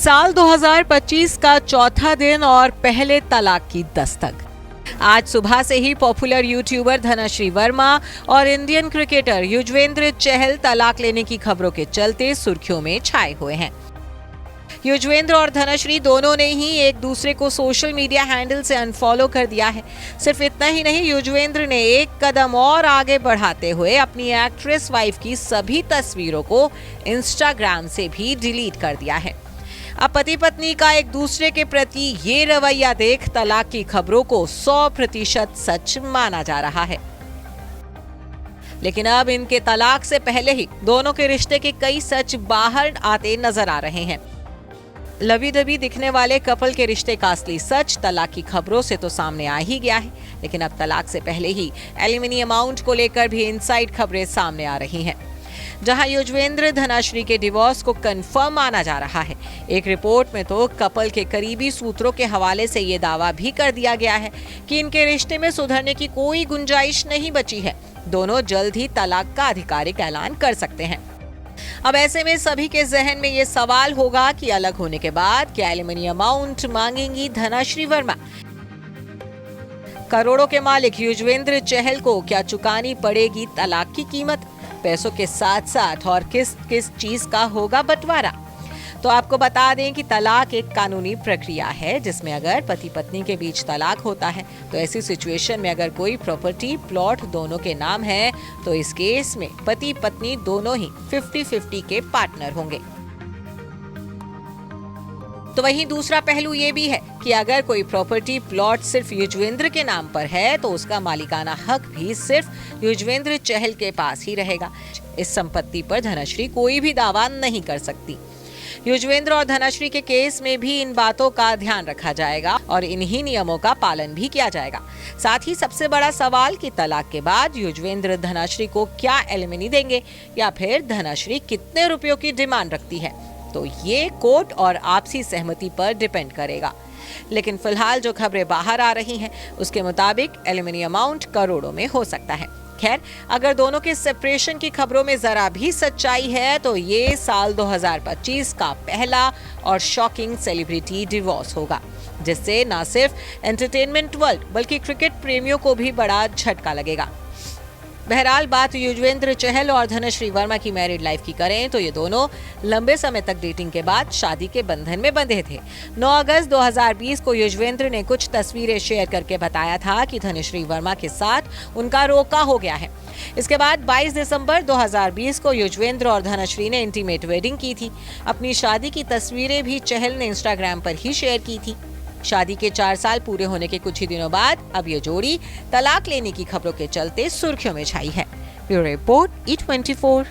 साल 2025 का चौथा दिन और पहले तलाक की दस्तक। आज सुबह से ही पॉपुलर यूट्यूबर धनश्री वर्मा और इंडियन क्रिकेटर युजवेंद्र चहल तलाक लेने की खबरों के चलते सुर्खियों में छाए हुए हैं। युजवेंद्र और धनश्री दोनों ने ही एक दूसरे को सोशल मीडिया हैंडल से अनफॉलो कर दिया है। सिर्फ इतना ही नहीं, युजवेंद्र ने एक कदम और आगे बढ़ाते हुए अपनी एक्ट्रेस वाइफ की सभी तस्वीरों को इंस्टाग्राम से भी डिलीट कर दिया है। अब पति पत्नी का एक दूसरे के प्रति ये रवैया देख तलाक की खबरों को 100% सच माना जा रहा है। लेकिन अब इनके तलाक से पहले ही दोनों के रिश्ते के कई सच बाहर आते नजर आ रहे हैं। लवी दबी दिखने वाले कपल के रिश्ते का असली सच तलाक की खबरों से तो सामने आ ही गया है, लेकिन अब तलाक से पहले ही एलिमनी अमाउंट को लेकर भी इनसाइड खबरें सामने आ रही हैं। जहां युजवेंद्र धनश्री के डिवोर्स को कंफर्म माना जा रहा है। एक रिपोर्ट में तो कपल के करीबी सूत्रों के हवाले से ये दावा भी कर दिया गया है कि इनके रिश्ते में सुधरने की कोई गुंजाइश नहीं बची है। दोनों जल्द ही तलाक का आधिकारिक ऐलान कर सकते हैं। अब ऐसे में सभी के जहन में ये सवाल होगा कि अलग होने के बाद क्या एलिमनी अमाउंट मांगेंगी धनश्री वर्मा? करोड़ों के मालिक युजवेंद्र चहल को क्या चुकानी पड़ेगी तलाक की कीमत? पैसों के साथ साथ और किस किस चीज का होगा बंटवारा? तो आपको बता दें कि तलाक एक कानूनी प्रक्रिया है, जिसमें अगर पति पत्नी के बीच तलाक होता है तो ऐसी सिचुएशन में अगर कोई प्रॉपर्टी प्लॉट दोनों के नाम है तो इस केस में पति पत्नी दोनों ही 50-50 के पार्टनर होंगे। तो वहीं दूसरा पहलू ये भी है कि अगर कोई प्रॉपर्टी प्लॉट सिर्फ युजवेंद्र के नाम पर है तो उसका मालिकाना हक भी सिर्फ युजवेंद्र चहल के पास ही रहेगा। इस संपत्ति पर धनश्री कोई भी दावा नहीं कर सकती। युजवेंद्र और धनश्री के केस में भी इन बातों का ध्यान रखा जाएगा और इन्हीं नियमों का पालन भी किया जाएगा। साथ ही सबसे बड़ा सवाल कि तलाक के बाद युजवेंद्र धनश्री को क्या एलिमनी देंगे या फिर धनश्री कितने रुपयों की डिमांड रखती है, तो ये कोर्ट और आपसी सहमति पर डिपेंड करेगा। लेकिन फिलहाल जो खबरें बाहर आ रही हैं उसके मुताबिक एलिमनी अमाउंट करोड़ों में हो सकता है। खैर, अगर दोनों के सेपरेशन की खबरों में जरा भी सच्चाई है तो ये साल 2025 का पहला और शॉकिंग सेलिब्रिटी डिवोर्स होगा, जिससे न सिर्फ एंटरटेनमेंट वर्ल्ड बल्कि क्रिकेट प्रेमियों को भी बड़ा झटका लगेगा। बहरहाल बात युजवेंद्र चहल और धनश्री वर्मा की मैरिड लाइफ की करें तो ये दोनों लंबे समय तक डेटिंग के बाद शादी के बंधन में बंधे थे। 9 अगस्त 2020 को युजवेंद्र ने कुछ तस्वीरें शेयर करके बताया था कि धनश्री वर्मा के साथ उनका रोका हो गया है। इसके बाद 22 दिसंबर 2020 को युजवेंद्र और धनश्री ने इंटीमेट वेडिंग की थी। अपनी शादी की तस्वीरें भी चहल ने इंस्टाग्राम पर ही शेयर की थी। शादी के 4 साल पूरे होने के कुछ ही दिनों बाद अब ये जोड़ी तलाक लेने की खबरों के चलते सुर्खियों में छाई है। Bureau report E24।